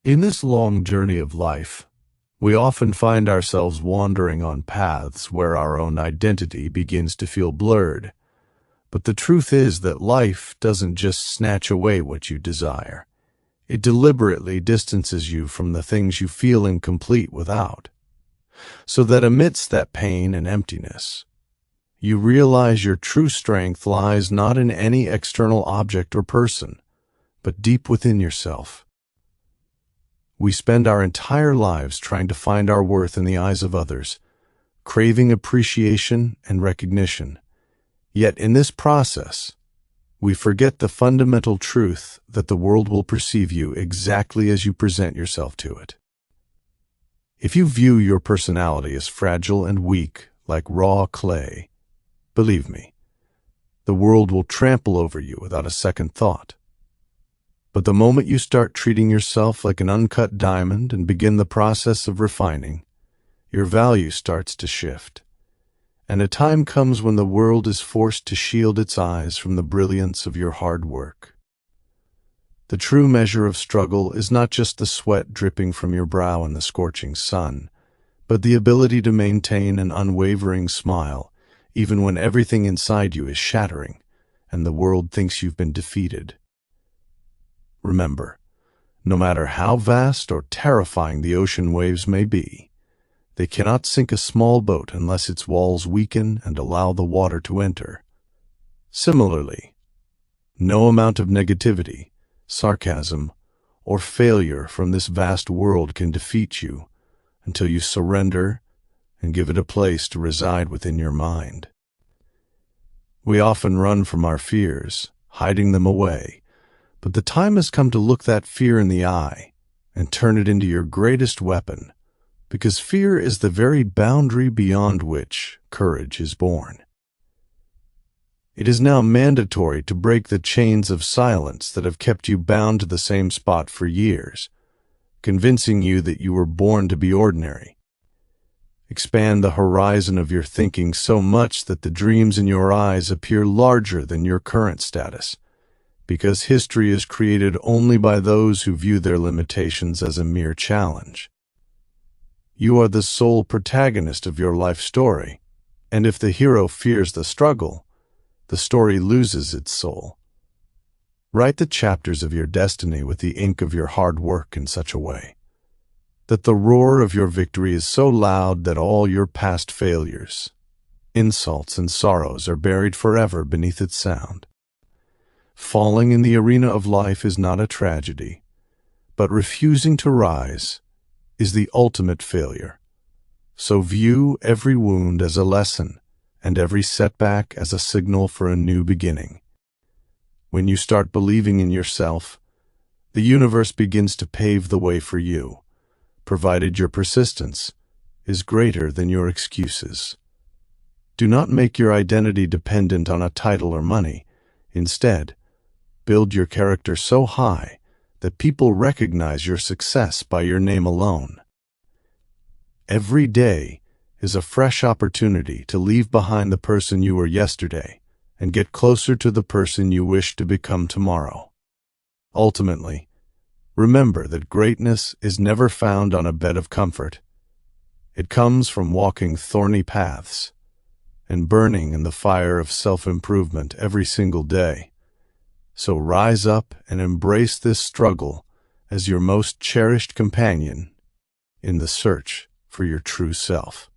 In this long journey of life, we often find ourselves wandering on paths where our own identity begins to feel blurred. But the truth is that life doesn't just snatch away what you desire. It deliberately distances you from the things you feel incomplete without. So that amidst that pain and emptiness, you realize your true strength lies not in any external object or person, but deep within yourself. We spend our entire lives trying to find our worth in the eyes of others, craving appreciation and recognition. Yet in this process, we forget the fundamental truth that the world will perceive you exactly as you present yourself to it. If you view your personality as fragile and weak, like raw clay, believe me, the world will trample over you without a second thought. But the moment you start treating yourself like an uncut diamond and begin the process of refining, your value starts to shift. And a time comes when the world is forced to shield its eyes from the brilliance of your hard work. The true measure of struggle is not just the sweat dripping from your brow in the scorching sun, but the ability to maintain an unwavering smile, even when everything inside you is shattering and the world thinks you've been defeated. Remember, no matter how vast or terrifying the ocean waves may be, they cannot sink a small boat unless its walls weaken and allow the water to enter. Similarly, no amount of negativity, sarcasm, or failure from this vast world can defeat you until you surrender and give it a place to reside within your mind. We often run from our fears, hiding them away, but the time has come to look that fear in the eye and turn it into your greatest weapon, because fear is the very boundary beyond which courage is born. It is now mandatory to break the chains of silence that have kept you bound to the same spot for years, convincing you that you were born to be ordinary. Expand the horizon of your thinking so much that the dreams in your eyes appear larger than your current status, because history is created only by those who view their limitations as a mere challenge. You are the sole protagonist of your life story, and if the hero fears the struggle, the story loses its soul. Write the chapters of your destiny with the ink of your hard work in such a way that the roar of your victory is so loud that all your past failures, insults, and sorrows are buried forever beneath its sound. Falling in the arena of life is not a tragedy, but refusing to rise is the ultimate failure. So view every wound as a lesson and every setback as a signal for a new beginning. When you start believing in yourself, the universe begins to pave the way for you, provided your persistence is greater than your excuses. Do not make your identity dependent on a title or money. Instead, build your character so high that people recognize your success by your name alone. Every day is a fresh opportunity to leave behind the person you were yesterday and get closer to the person you wish to become tomorrow. Ultimately, remember that greatness is never found on a bed of comfort. It comes from walking thorny paths and burning in the fire of self-improvement every single day. So rise up and embrace this struggle as your most cherished companion in the search for your true self.